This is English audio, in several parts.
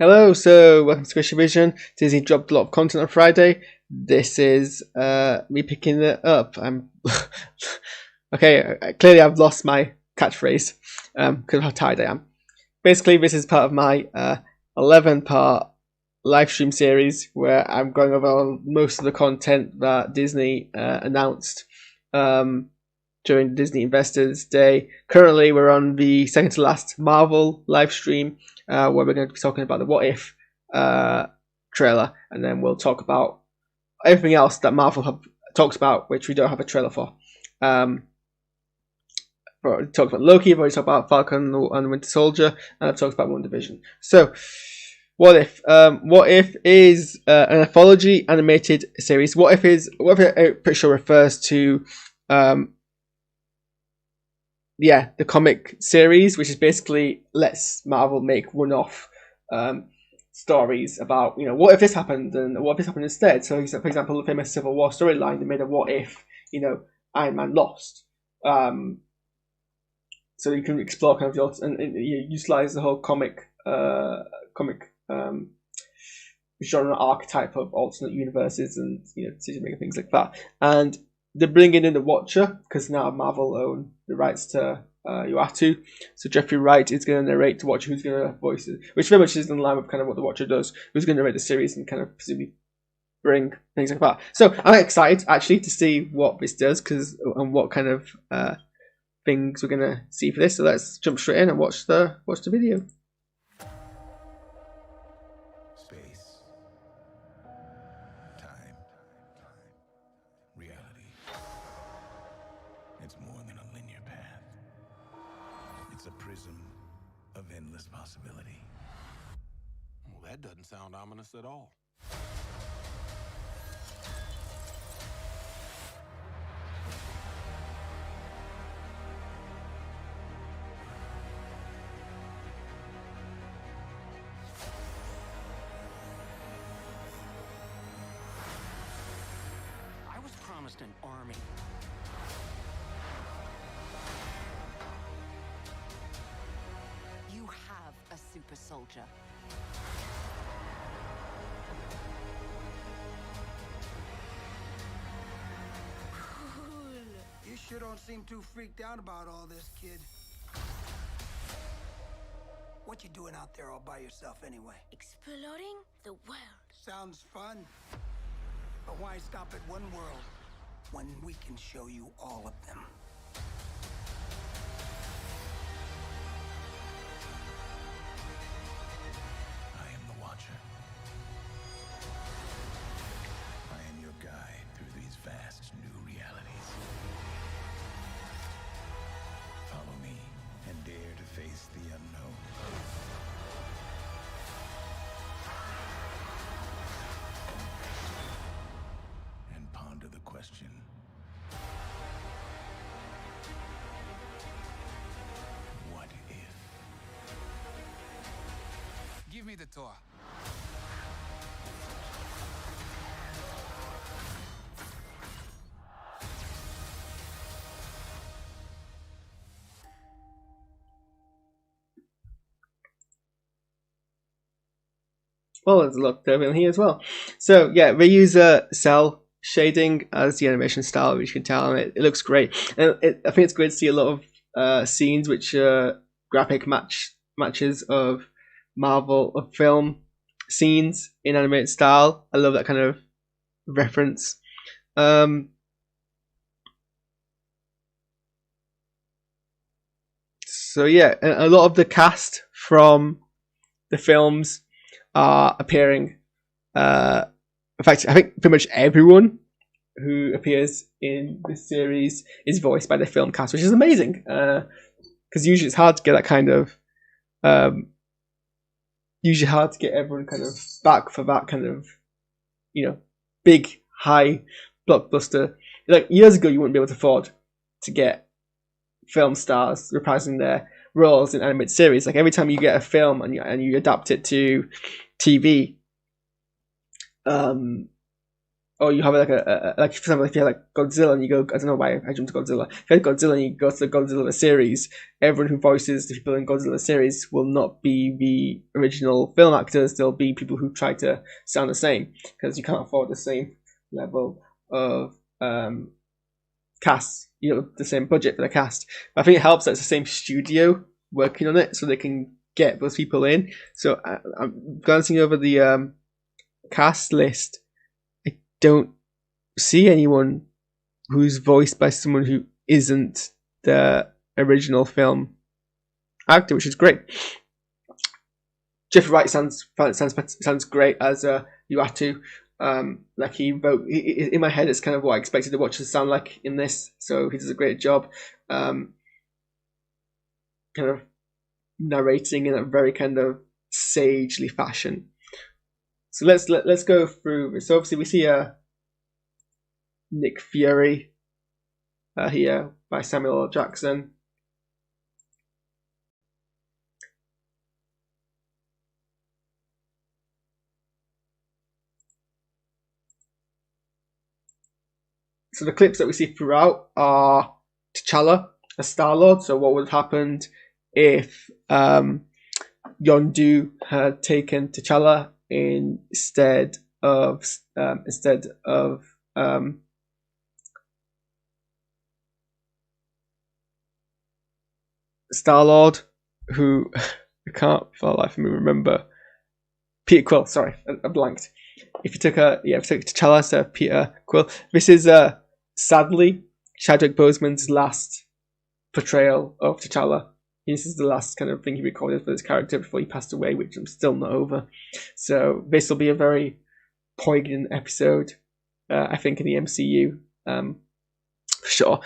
Hello, so welcome to SquishiVision. Disney dropped a lot of content on Friday. This is me picking it up. I'm okay. Clearly, I've lost my catchphrase because of how tired I am. Basically, this is part of my 11-part live stream series where I'm going over most of the content that Disney announced during the Disney Investors Day. Currently, we're on the second to last Marvel live stream. Where we're going to be talking about the What If trailer, and then we'll talk about everything else that Marvel have talked about, which we don't have a trailer for. We've already talked about Loki, we've already talked about Falcon and the Winter Soldier, and I've talked about WandaVision. So, What If? What If is an anthology animated series. What If I'm pretty sure refers to the comic series, which is basically lets Marvel make one-off stories about, what if this happened and what if this happened instead. So, for example, the famous Civil War storyline, they made a what if, Iron Man lost. So you can explore kind of and utilize the whole comic genre archetype of alternate universes and decision making, things like that. And they're bringing in the Watcher because now Marvel own the rights to Uatu. So Jeffrey Wright is going to narrate the Watcher, who's going to voice it, which very much is in line with kind of what the Watcher does, who's going to narrate the series and kind of presumably bring things like that. So I'm excited actually to see what this does and what kind of things we're going to see for this. So let's jump straight in and watch the video. It's more than a linear path. It's a prism of endless possibility. Well, that doesn't sound ominous at all. I was promised an army. You have a super soldier. Cool. You sure don't seem too freaked out about all this, kid. What you doing out there all by yourself anyway? Exploring the world. Sounds fun. But why stop at one world when we can show you all of them? I am the Watcher. I am your guide through these vast new realities. Follow me and dare to face the unknown. And ponder the question. What if? Give me the tour. Well, let's look over here as well. So yeah, they use cell shading as the animation style, which you can tell, and it looks great. And I think it's great to see a lot of scenes which are graphic matches of Marvel of film scenes in animated style. I love that kind of reference. So yeah, a lot of the cast from the films are appearing. In fact, I think pretty much everyone who appears in this series is voiced by the film cast, which is amazing. Because usually it's hard to get that kind of usually hard to get everyone kind of back for that kind of big high blockbuster. Like years ago, you wouldn't be able to afford to get film stars reprising their roles in animated series. Like every time you get a film and you adapt it to TV, or or you have like like, for example, if you have like Godzilla and you go, I don't know why I jumped to Godzilla. If you have Godzilla and you go to the Godzilla series, everyone who voices the people in Godzilla series will not be the original film actors. They'll be people who try to sound the same, because you can't afford the same level of cast, the same budget for the cast. But I think it helps that it's the same studio working on it, so they can get those people in. So I'm glancing over the cast list. I don't see anyone who's voiced by someone who isn't the original film actor, which is great. Jeffrey Wright sounds great as Uatu. Like in my head, it's kind of what I expected the Watcher to sound like in this. So he does a great job, kind of narrating in a very kind of sagely fashion. So let's go through. So obviously we see Nick Fury here by Samuel L. Jackson. So the clips that we see throughout are T'Challa as Star-Lord. So what would have happened if Yondu had taken T'Challa instead of Star-Lord, who I can't for the life of me remember. Peter Quill, sorry, I blanked. If you took T'Challa instead of Peter Quill, this is sadly Chadwick Boseman's last portrayal of T'Challa. This is the last kind of thing he recorded for this character before he passed away, which I'm still not over. So this will be a very poignant episode, I think, in the MCU, for sure.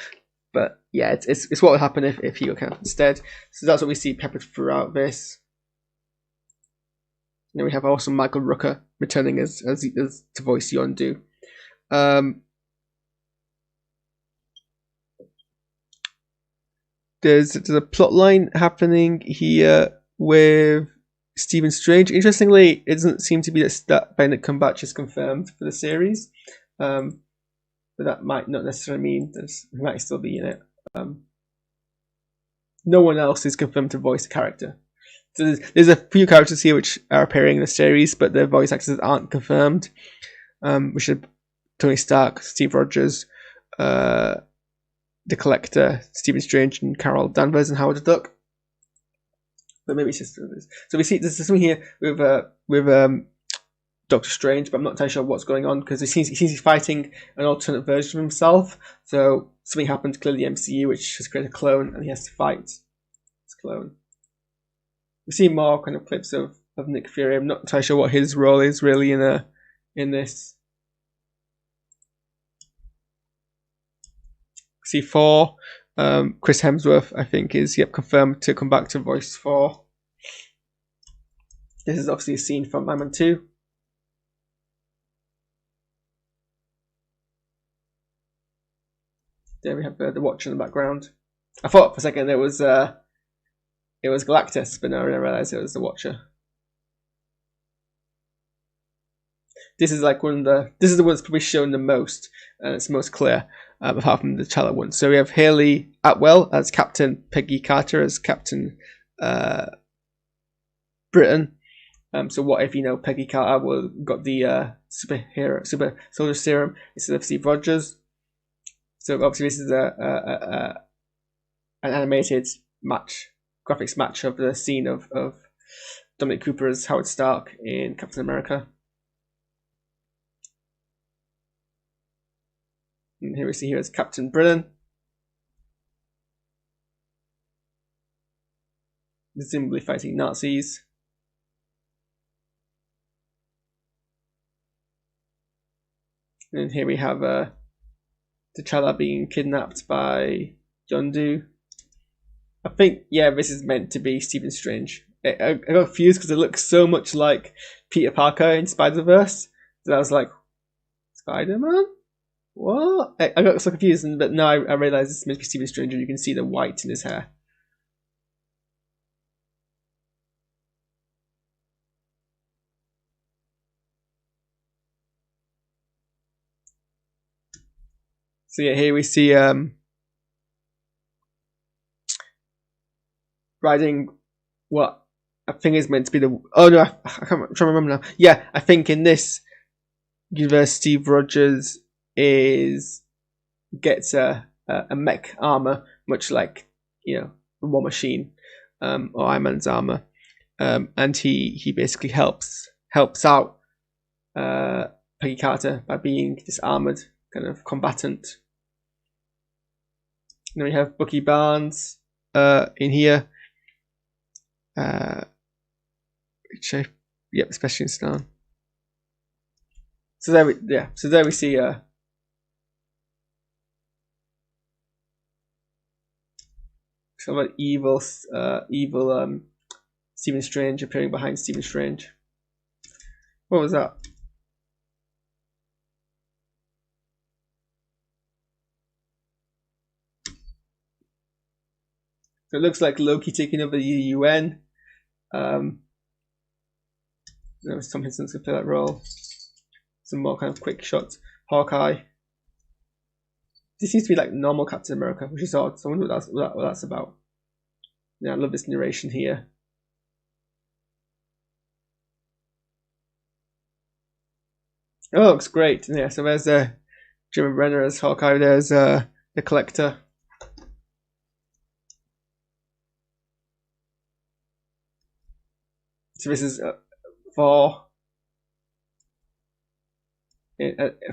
But yeah, it's what would happen if he were kind of instead. So that's what we see peppered throughout this. And then we have also Michael Rooker returning as to voice Yondu. There's a plot line happening here with Stephen Strange. Interestingly, it doesn't seem to be that Benedict Cumberbatch is confirmed for the series, but that might not necessarily mean he might still be in it. No one else is confirmed to voice the character. So there's a few characters here which are appearing in the series, but their voice actors aren't confirmed, which are Tony Stark, Steve Rogers, the Collector, Stephen Strange, and Carol Danvers, and Howard the Duck. But maybe it's just others. So we see there's something here with Doctor Strange, but I'm not entirely sure what's going on, because he seems he's fighting an alternate version of himself. So something happened to clear the MCU, which has created a clone, and he has to fight this clone. We see more kind of clips of Nick Fury. I'm not entirely sure what his role is really in this. We see Thor. Chris Hemsworth, I think, is confirmed to come back to voice Thor. This is obviously a scene from Iron Man 2. There we have the Watcher in the background. I thought for a second it was Galactus, but no, I realised it was the Watcher. This is like this is the one that's probably shown the most, and it's most clear, apart from the T'Challa one. So we have Haley Atwell as Captain, Peggy Carter as Captain Britain. So what if Peggy Carter got the super soldier serum instead of Steve Rogers? So obviously this is an animated graphics match of the scene of Dominic Cooper as Howard Stark in Captain America. And here we see as Captain Britain. Presumably fighting Nazis. And here we have T'Challa being kidnapped by Yondu. I think, this is meant to be Stephen Strange. I got confused because it looks so much like Peter Parker in Spider-Verse that I was like, Spider-Man? What? I got so confused, but now I realised this must be Stephen Strange, and you can see the white in his hair. So yeah, here we see riding what I think is meant to be the. Oh no, I can't. I'm trying to remember now. Yeah, I think in this universe, Steve Rogers gets a mech armor, much like the War Machine or Iron Man's armor, and he basically helps out Peggy Carter by being this armored kind of combatant. And then we have Bucky Barnes in here, especially in Stan. So there we see some of evil Stephen Strange appearing behind Stephen Strange. What was that? So it looks like Loki taking over the UN. Tom Hiddleston's gonna play that role. Some more kind of quick shots. Hawkeye. This seems to be like normal Captain America, which is odd. So I wonder what that's about. Yeah, I love this narration here. Oh, it looks great. Yeah, so there's Jeremy Renner as Hawkeye. There's the Collector. So this is Thor.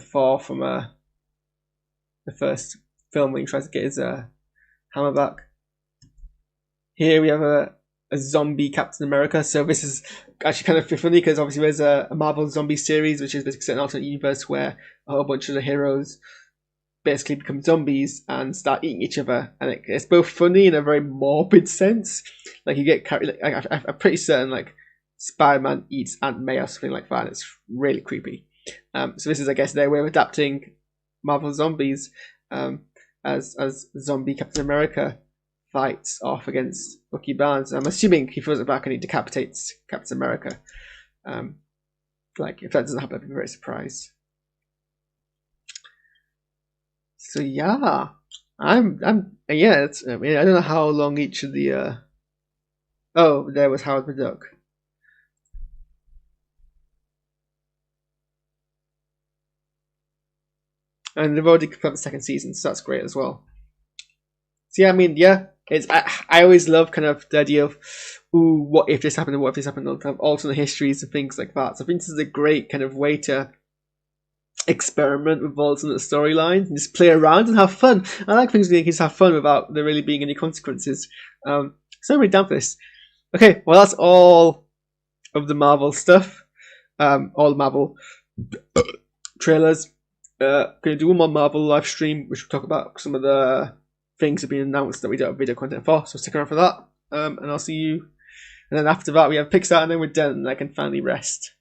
Thor from the first film when he tries to get his hammer back. Here we have a zombie Captain America. So this is actually kind of funny because obviously there's a Marvel zombie series which is basically set in an alternate universe where a whole bunch of the heroes basically become zombies and start eating each other, and it's both funny in a very morbid sense. Like you get I'm pretty certain like Spider-Man eats Aunt May or something like that, and it's really creepy. So this is, I guess, their way of adapting Marvel zombies as zombie Captain America fights off against Bucky Barnes. I'm assuming he throws it back and he decapitates Captain America. Like if that doesn't happen, I'd be very surprised. So yeah, I don't know how long each of the oh, there was Howard the Duck. And they've already confirmed the second season, so that's great as well. So yeah, it's I always love kind of the idea of, ooh, what if this happened and what if this happened, and kind of alternate histories and things like that. So I think this is a great kind of way to experiment with alternate storylines and just play around and have fun. I like things where you can just have fun without there really being any consequences. So I'm really down for this. Okay, well that's all of the Marvel stuff. All the Marvel trailers. Going to do one more Marvel live stream, which will talk about some of the things that have been announced that we don't have video content for. So stick around for that. And I'll see you. And then after that, we have Pixar, and then we're done, and I can finally rest.